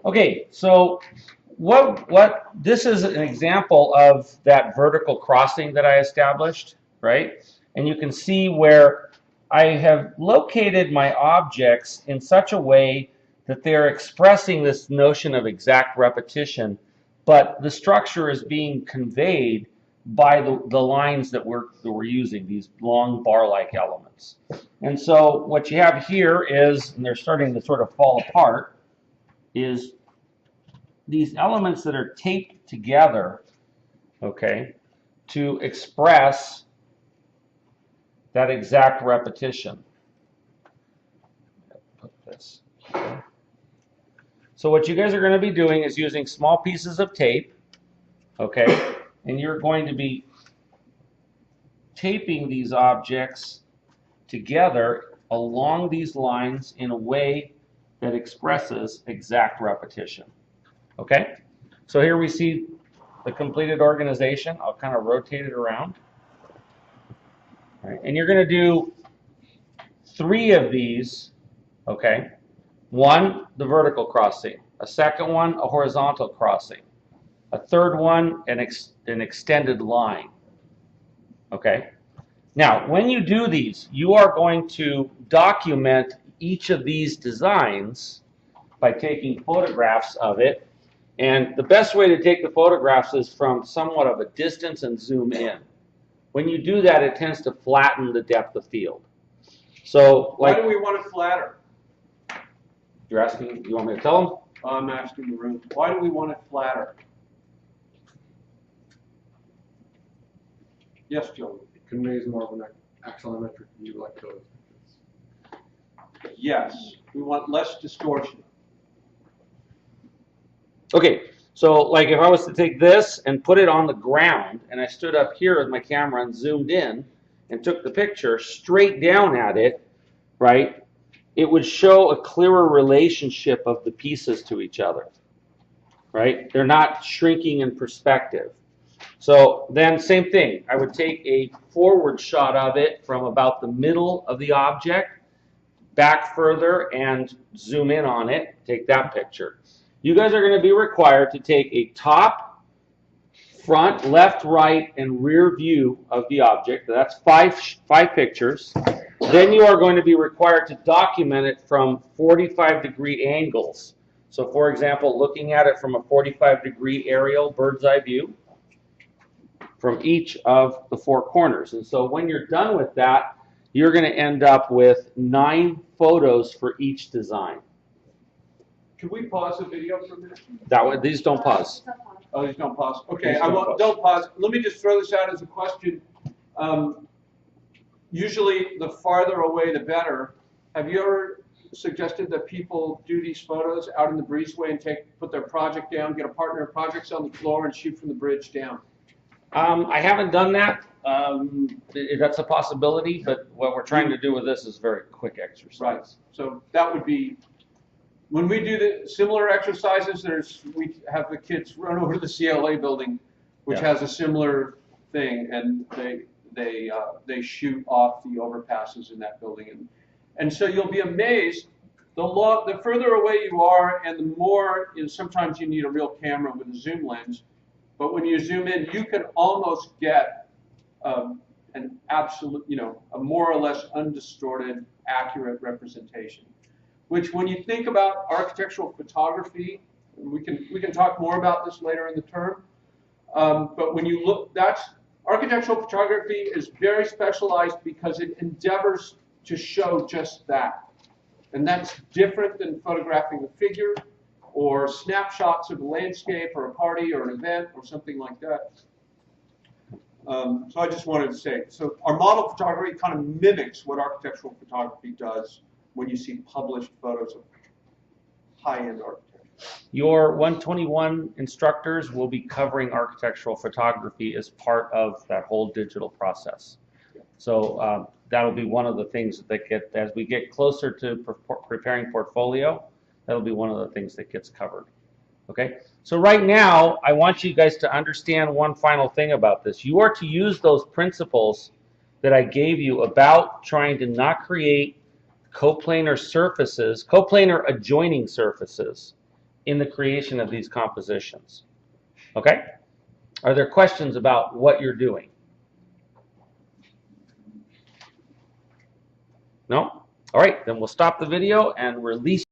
Okay, so what this is an example of that vertical crossing that I established, right? And you can see where I have located my objects in such a way that they're expressing this notion of exact repetition, but the structure is being conveyed by the lines that we're using, these long bar-like elements. And so what you have here is, and they're starting to sort of fall apart, is these elements that are taped together, okay, to express that exact repetition. Put this here. So what you guys are going to be doing is using small pieces of tape, okay, and you're going to be taping these objects together along these lines in a way that expresses exact repetition. Okay, so here we see the completed organization. I'll kind of rotate it around. All right, and you're going to do 3 of these, okay? One, the vertical crossing. A second one, a horizontal crossing. A third one, an extended line. Okay? Now, when you do these, you are going to document each of these designs by taking photographs of it. And the best way to take the photographs is from somewhat of a distance and zoom in. When you do that, it tends to flatten the depth of field. So, like, why do we want it flatter? You're asking, you want me to tell them? I'm asking the room. Why do we want it flatter? Yes, Joe. It conveys more of an axonometric view like those. Yes, we want less distortion. Okay, so like if I was to take this and put it on the ground, and I stood up here with my camera and zoomed in and took the picture straight down at it, right, it would show a clearer relationship of the pieces to each other, right? They're not shrinking in perspective. So then same thing, I would take a forward shot of it from about the middle of the object, back further and zoom in on it, take that picture. You guys are going to be required to take a top, front, left, right, and rear view of the object. That's five pictures. Then you are going to be required to document it from 45-degree angles. So for example, looking at it from a 45-degree aerial bird's eye view from each of the 4 corners. And so when you're done with that, you're going to end up with 9 photos for each design. Can we pause the video for a minute? These don't pause. Oh, these don't pause. Okay, These I won't. Don't pause. Let me just throw this out as a question. Usually, the farther away, the better. Have you ever suggested that people do these photos out in the breezeway and put their project down, get a partner in projects on the floor, and shoot from the bridge down? I haven't done that. That's a possibility, but what we're trying to do with this is very quick exercise. Right. So that would be, when we do the similar exercises, we have the kids run over to the CLA building, which has a similar thing, and they shoot off the overpasses in that building, and so you'll be amazed. The further away you are, and the more, sometimes you need a real camera with a zoom lens. But when you zoom in, you can almost get an absolute, a more or less undistorted, accurate representation. Which, when you think about architectural photography, and we can talk more about this later in the term. But when you look, architectural photography is very specialized because it endeavors to show just that, and that's different than photographing a figure, or snapshots of a landscape, or a party, or an event, or something like that. So I just wanted to say, so our model photography kind of mimics what architectural photography does when you see published photos of high-end architecture. Your 121 instructors will be covering architectural photography as part of that whole digital process. So that'll be one of the things that as we get closer to preparing portfolio, that'll be one of the things that gets covered. Okay, so right now, I want you guys to understand one final thing about this. You are to use those principles that I gave you about trying to not create coplanar surfaces, coplanar adjoining surfaces in the creation of these compositions. Okay? Are there questions about what you're doing? No? All right, then we'll stop the video and release